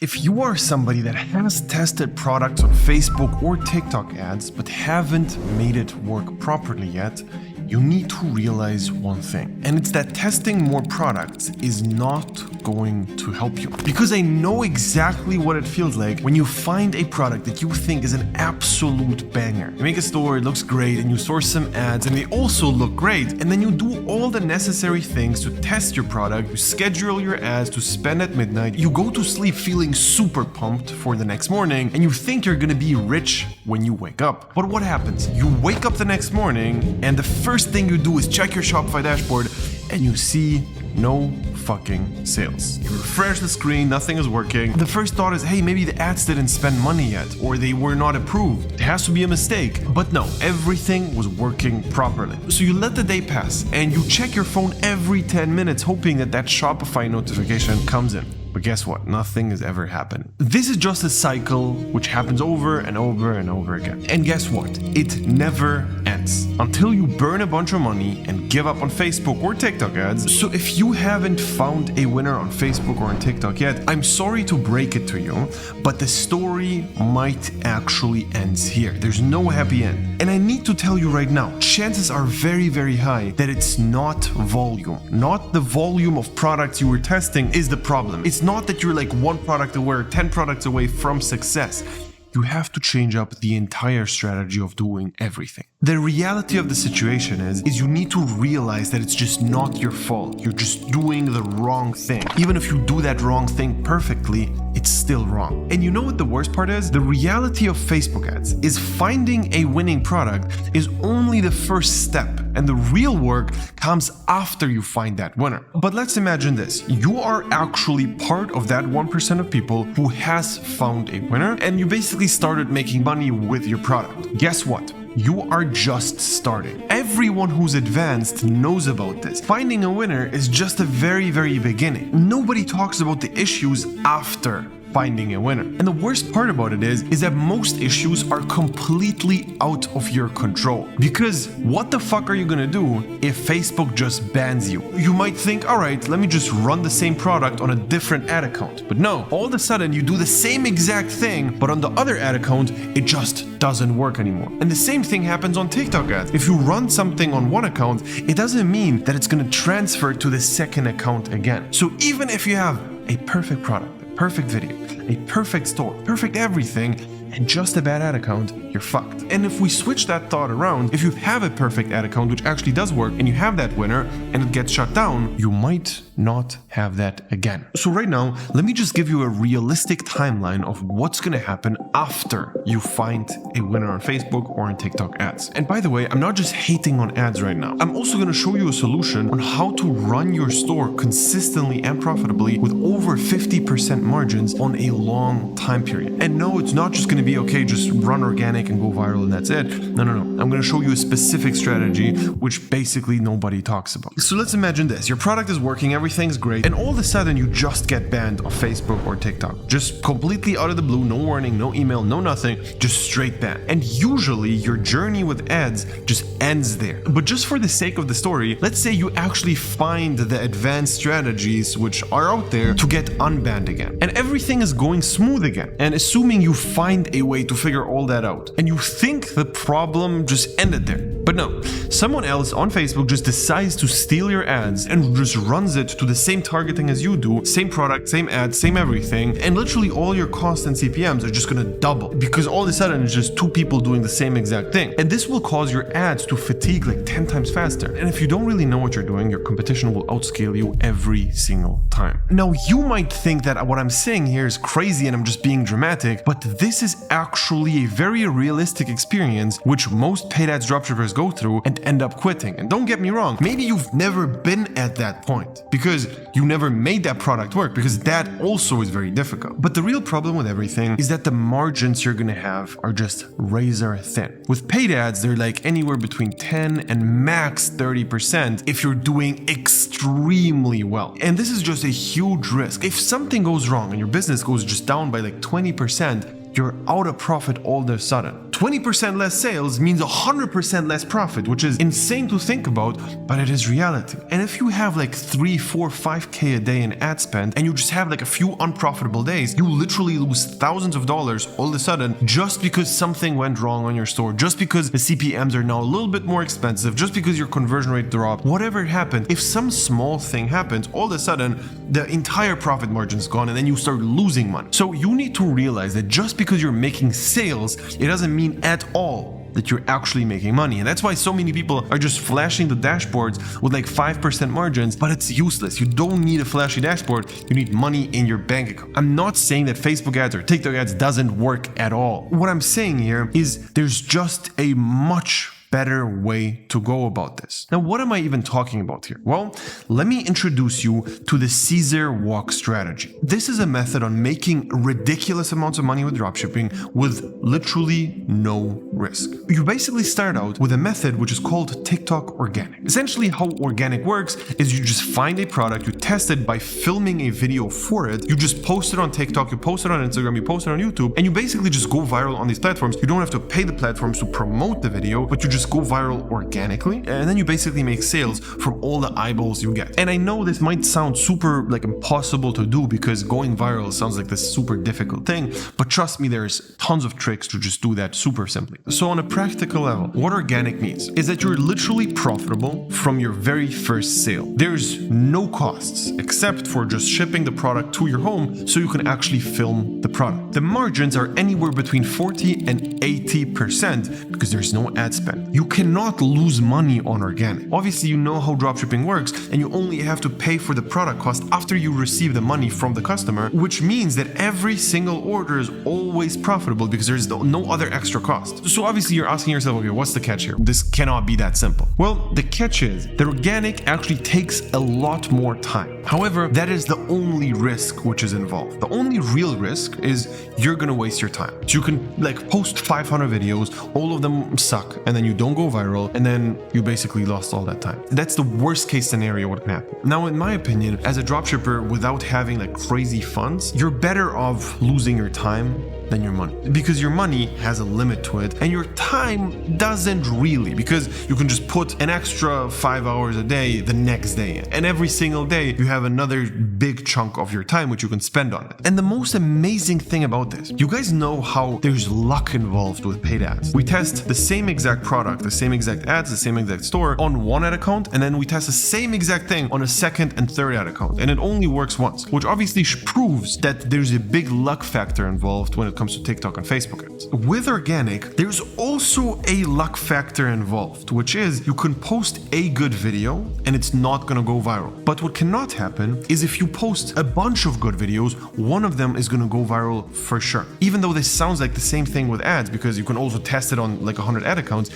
If you are somebody that has tested products on Facebook or TikTok ads but haven't made it work properly yet, you need to realize one thing, and it's that testing more products is not going to help you. Because I know exactly what it feels like when you find a product that you think is an absolute banger. You make a store, it looks great, and you source some ads and they also look great, and then you do all the necessary things to test your product, you schedule your ads to spend at midnight, you go to sleep feeling super pumped for the next morning, and you think you're gonna be rich when you wake up. But what happens? You wake up the next morning and the first thing you do is check your Shopify dashboard and you see no fucking sales. You refresh the screen, nothing is working. The first thought is, hey, maybe the ads didn't spend money yet, or they were not approved. It has to be a mistake. But no, everything was working properly. So you let the day pass and you check your phone every 10 minutes, hoping that Shopify notification comes in. But guess what? Nothing has ever happened. This is just a cycle which happens over and over and over again. And guess what? It never ends until you burn a bunch of money and give up on Facebook or TikTok ads. So if you haven't found a winner on Facebook or on TikTok yet, I'm sorry to break it to you, but the story might actually end here. There's no happy end. And I need to tell you right now, chances are very, very high that it's not volume. Not the volume of products you were testing is the problem. It's not that you're like one product away or 10 products away from success. You have to change up the entire strategy of doing everything. The reality of the situation is you need to realize that it's just not your fault. You're just doing the wrong thing. Even if you do that wrong thing perfectly, it's still wrong. And you know what the worst part is? The reality of Facebook ads is finding a winning product is only the first step, and the real work comes after you find that winner. But let's imagine this. You are actually part of that 1% of people who has found a winner, and you basically started making money with your product. Guess what? You are just starting. Everyone who's advanced knows about this. Finding a winner is just the very, very beginning. Nobody talks about the issues after finding a winner. And the worst part about it is that most issues are completely out of your control. Because what the fuck are you gonna do if Facebook just bans you? You might think, all right, let me just run the same product on a different ad account. But no, all of a sudden you do the same exact thing, but on the other ad account, it just doesn't work anymore. And the same thing happens on TikTok ads. If you run something on one account, it doesn't mean that it's gonna transfer to the second account again. So even if you have a perfect product, perfect video, a perfect store, perfect everything, and just a bad ad account, you're fucked. And if we switch that thought around, if you have a perfect ad account which actually does work and you have that winner and it gets shut down, you might not have that again. So right now, let me just give you a realistic timeline of what's gonna happen after you find a winner on Facebook or on TikTok ads. And by the way, I'm not just hating on ads right now. I'm also gonna show you a solution on how to run your store consistently and profitably with over 50% margins on a long time period. And no, it's not just gonna be okay, just run organic and go viral and that's it. No. I'm gonna show you a specific strategy which basically nobody talks about. So let's imagine this. Your product is working, everything's great, and all of a sudden you just get banned off Facebook or TikTok. Just completely out of the blue, no warning, no email, no nothing, just straight ban. And usually your journey with ads just ends there. But just for the sake of the story, let's say you actually find the advanced strategies which are out there to get unbanned again. And everything is going smooth again. And assuming you find a way to figure all that out, and you think the problem just ended there. But no, someone else on Facebook just decides to steal your ads and just runs it to the same targeting as you do, same product, same ads, same everything, and literally all your costs and CPMs are just gonna double because all of a sudden it's just two people doing the same exact thing. And this will cause your ads to fatigue like 10 times faster. And if you don't really know what you're doing, your competition will outscale you every single time. Now, you might think that what I'm saying here is crazy and I'm just being dramatic, but this is actually a very realistic experience which most paid ads dropshippers go through and end up quitting. And don't get me wrong, maybe you've never been at that point because you never made that product work, because that also is very difficult. But the real problem with everything is that the margins you're gonna have are just razor thin. With paid ads, they're like anywhere between 10 and max 30% if you're doing extremely well. And this is just a huge risk. If something goes wrong and your business goes just down by like 20%, you're out of profit all of a sudden. 20% less sales means 100% less profit, which is insane to think about, but it is reality. And if you have like 3, 4, 5K a day in ad spend and you just have like a few unprofitable days, you literally lose thousands of dollars all of a sudden just because something went wrong on your store, just because the CPMs are now a little bit more expensive, just because your conversion rate dropped, whatever happened. If some small thing happens, all of a sudden the entire profit margin is gone and then you start losing money. So you need to realize that just because you're making sales, it doesn't mean at all that you're actually making money. And that's why so many people are just flashing the dashboards with like 5% margins, but it's useless. You don't need a flashy dashboard. You need money in your bank account. I'm not saying that Facebook ads or TikTok ads doesn't work at all. What I'm saying here is there's just a much better way to go about this. Now, what am I even talking about here? Well, let me introduce you to the Caesar walk strategy. This is a method on making ridiculous amounts of money with dropshipping with literally no risk. You basically start out with a method which is called TikTok organic. Essentially, how organic works is you just find a product, you test it by filming a video for it, you just post it on TikTok, you post it on Instagram, you post it on YouTube, and you basically just go viral on these platforms. You don't have to pay the platforms to promote the video, but you just go viral organically, and then you basically make sales from all the eyeballs you get. And I know this might sound super like impossible to do because going viral sounds like this super difficult thing, but trust me, there's tons of tricks to just do that super simply. So on a practical level, what organic means is that you're literally profitable from your very first sale. There's no costs except for just shipping the product to your home so you can actually film the product. The margins are anywhere between 40 and 80% because there's no ad spend. You cannot lose money on organic. Obviously, you know how dropshipping works, and you only have to pay for the product cost after you receive the money from the customer, which means that every single order is always profitable because there's no other extra cost. So obviously, you're asking yourself, okay, what's the catch here? This cannot be that simple. Well, the catch is that organic actually takes a lot more time. However, that is the only risk which is involved. The only real risk is you're gonna waste your time. So you can like post 500 videos, all of them suck, and then you don't go viral, and then you basically lost all that time. That's the worst case scenario what can happen. Now, in my opinion, as a dropshipper without having like crazy funds, you're better off losing your time than your money, because your money has a limit to it and your time doesn't really, because you can just put an extra 5 hours a day the next day, and every single day you have another big chunk of your time which you can spend on it. And the most amazing thing about this, you guys know how there's luck involved with paid ads. We test the same exact product, the same exact ads, the same exact store on one ad account, and then we test the same exact thing on a second and third ad account, and it only works once, which obviously proves that there's a big luck factor involved when it comes to TikTok and Facebook ads. With organic, there's also a luck factor involved, which is you can post a good video and it's not gonna go viral. But what cannot happen is if you post a bunch of good videos, one of them is gonna go viral for sure. Even though this sounds like the same thing with ads, because you can also test it on like 100 ad accounts.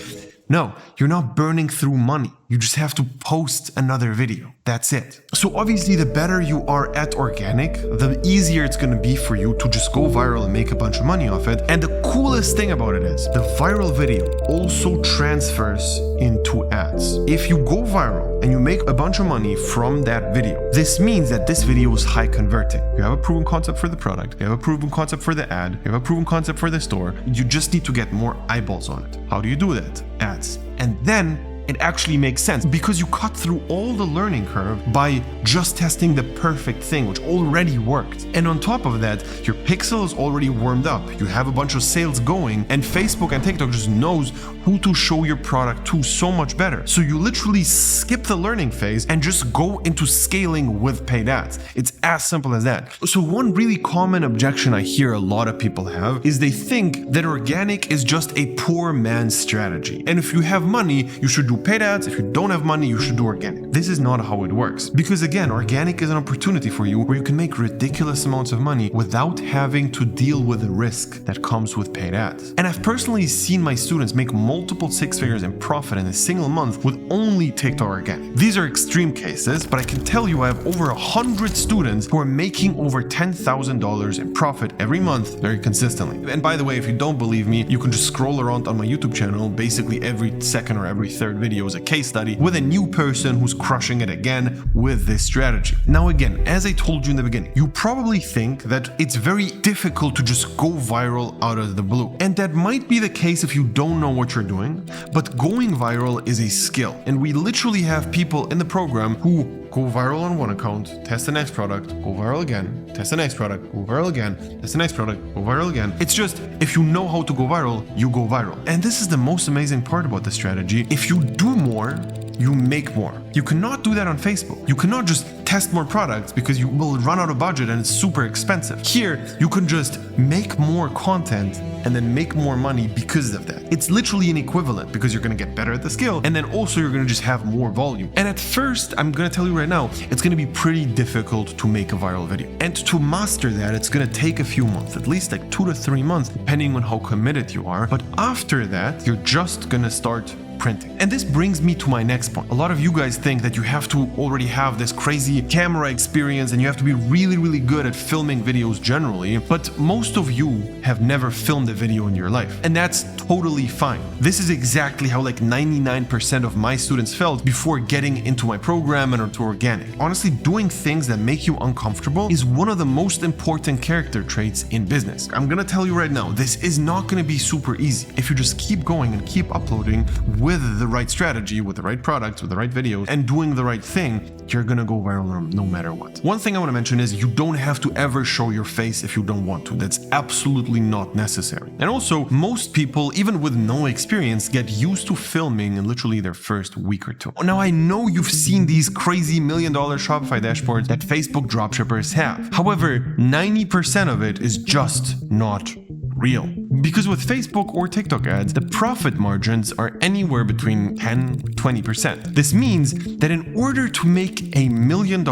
No, you're not burning through money. You just have to post another video. That's it. So obviously, the better you are at organic, the easier it's going to be for you to just go viral and make a bunch of money off it. And the coolest thing about it is the viral video also transfers into ads. If you go viral and you make a bunch of money from that video, this means that this video is high converting. You have a proven concept for the product, you have a proven concept for the ad, you have a proven concept for the store. You just need to get more eyeballs on it. How do you do that? Ads. And then it actually makes sense because you cut through all the learning curve by just testing the perfect thing, which already worked. And on top of that, your pixel is already warmed up. You have a bunch of sales going, and Facebook and TikTok just knows who to show your product to so much better. So you literally skip the learning phase and just go into scaling with paid ads. It's as simple as that. So one really common objection I hear a lot of people have is they think that organic is just a poor man's strategy. And if you have money, you should do paid ads. If you don't have money, you should do organic. This is not how it works. Because again, organic is an opportunity for you where you can make ridiculous amounts of money without having to deal with the risk that comes with paid ads. And I've personally seen my students make multiple six figures in profit in a single month with only TikTok organic. These are extreme cases, but I can tell you I have over 100 students who are making over $10,000 in profit every month very consistently. And by the way, if you don't believe me, you can just scroll around on my YouTube channel basically every second or every third video video as a case study with a new person who's crushing it again with this strategy. Now again, as I told you in the beginning, you probably think that it's very difficult to just go viral out of the blue. And that might be the case if you don't know what you're doing, but going viral is a skill. And we literally have people in the program who go viral on one account, test the next product, go viral again, test the next product, go viral again, test the next product, go viral again. It's just, if you know how to go viral, you go viral. And this is the most amazing part about the strategy. If you do more, you make more. You cannot do that on Facebook. You cannot just test more products because you will run out of budget and it's super expensive. Here, you can just make more content and then make more money because of that. It's literally an equivalent because you're going to get better at the skill and then also you're going to just have more volume. And at first, I'm going to tell you right now, it's going to be pretty difficult to make a viral video. And to master that, it's going to take a few months, at least like 2 to 3 months, depending on how committed you are. But after that, you're just going to start printing. And this brings me to my next point. A lot of you guys think that you have to already have this crazy camera experience and you have to be really, really good at filming videos generally, but most of you have never filmed a video in your life. And that's totally fine. This is exactly how like 99% of my students felt before getting into my program and into organic. Honestly, doing things that make you uncomfortable is one of the most important character traits in business. I'm gonna tell you right now, this is not gonna be super easy. If you just keep going and keep uploading with the right strategy, with the right products, with the right videos, and doing the right thing, you're gonna go viral no matter what. One thing I want to mention is you don't have to ever show your face if you don't want to. That's absolutely not necessary. And also, most people, even with no experience, get used to filming in literally their first week or two. Now, I know you've seen these crazy $1 million Shopify dashboards that Facebook dropshippers have. However, 90% of it is just not real. Because with Facebook or TikTok ads, the profit margins are anywhere between 10-20%. This means that in order to make $1 million,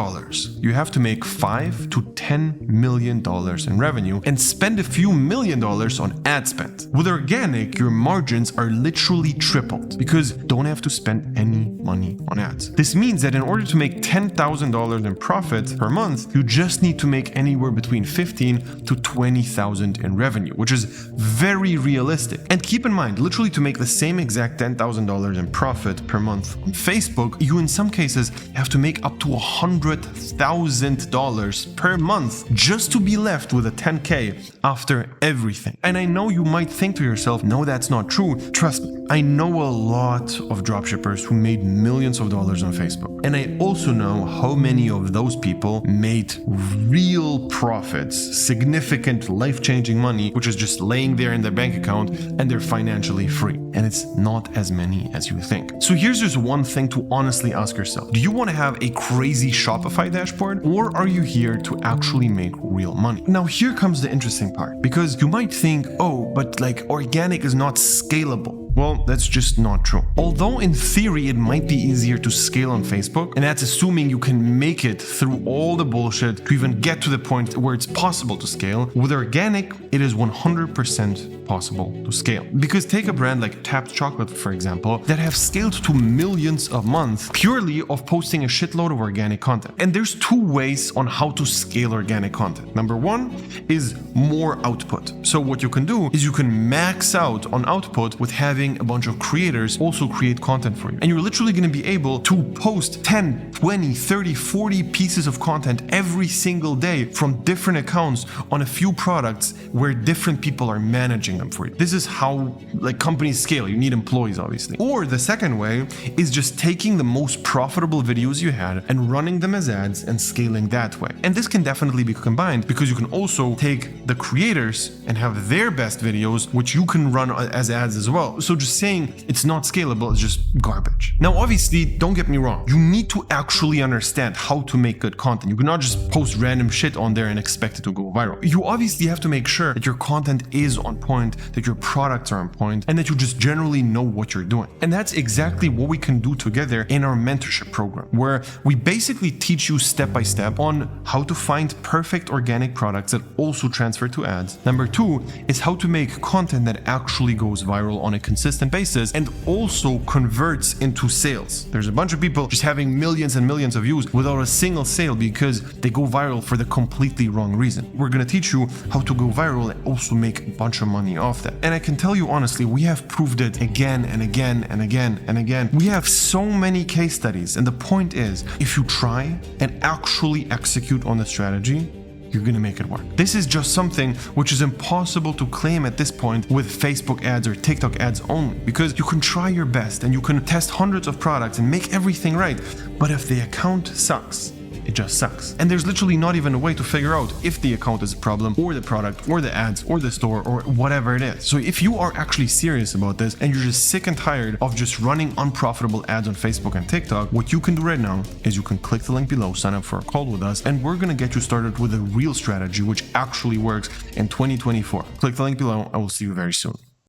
you have to make $5 to $10 million in revenue and spend a few $1 million on ad spend. With organic, your margins are literally tripled because you don't have to spend any money on ads. This means that in order to make $10,000 in profit per month, you just need to make anywhere between $15,000 to $20,000 in revenue, which is very realistic. And keep in mind, literally to make the same exact $10,000 in profit per month on Facebook, you in some cases have to make up to $100,000 per month just to be left with a 10K after everything. And I know you might think to yourself, no, that's not true. Trust me, I know a lot of dropshippers who made millions of dollars on Facebook. And I also know how many of those people made real profits, significant life-changing money, which is just laying there in their bank account and they're financially free. And it's not as many as you think. So here's just one thing to honestly ask yourself. Do you want to have a crazy Shopify dashboard, or are you here to actually make real money? Now here comes the interesting part, because you might think, oh, but like organic is not scalable. Well, that's just not true. Although in theory it might be easier to scale on Facebook, and that's assuming you can make it through all the bullshit to even get to the point where it's possible to scale, with organic it is 100% possible to scale. Because take a brand like Tapped Chocolate, for example, that have scaled to millions a month purely of posting a shitload of organic content. And there's two ways on how to scale organic content. Number one is more output. So what you can do is you can max out on output with having a bunch of creators also create content for you. And you're literally going to be able to post 10, 20, 30, 40 pieces of content every single day from different accounts on a few products where different people are managing them for you. This is how like companies scale. You need employees, obviously. Or the second way is just taking the most profitable videos you had and running them as ads and scaling that way. And this can definitely be combined because you can also take the creators and have their best videos, which you can run as ads as well. So just saying it's not scalable is just garbage. Now, obviously, don't get me wrong. You need to actually understand how to make good content. You cannot just post random shit on there and expect it to go viral. You obviously have to make sure that your content is on point, that your products are on point, and that you just generally know what you're doing. And that's exactly what we can do together in our mentorship program, where we basically teach you step by step on how to find perfect organic products that also transfer to ads. Number two is how to make content that actually goes viral on a consistent basis and also converts into sales. There's a bunch of people just having millions and millions of views without a single sale because they go viral for the completely wrong reason. We're going to teach you how to go viral viral and also make a bunch of money off that. And I can tell you honestly, we have proved it again and again and again and again. We have so many case studies, and the point is, if you try and actually execute on the strategy, you're gonna make it work. This is just something which is impossible to claim at this point with Facebook ads or TikTok ads only, because you can try your best and you can test hundreds of products and make everything right, but if the account sucks, it just sucks. And there's literally not even a way to figure out if the account is a problem, or the product, or the ads, or the store, or whatever it is. So if you are actually serious about this and you're just sick and tired of just running unprofitable ads on Facebook and TikTok, what you can do right now is you can click the link below, sign up for a call with us, and we're gonna get you started with a real strategy which actually works in 2024. Click the link below. I will see you very soon.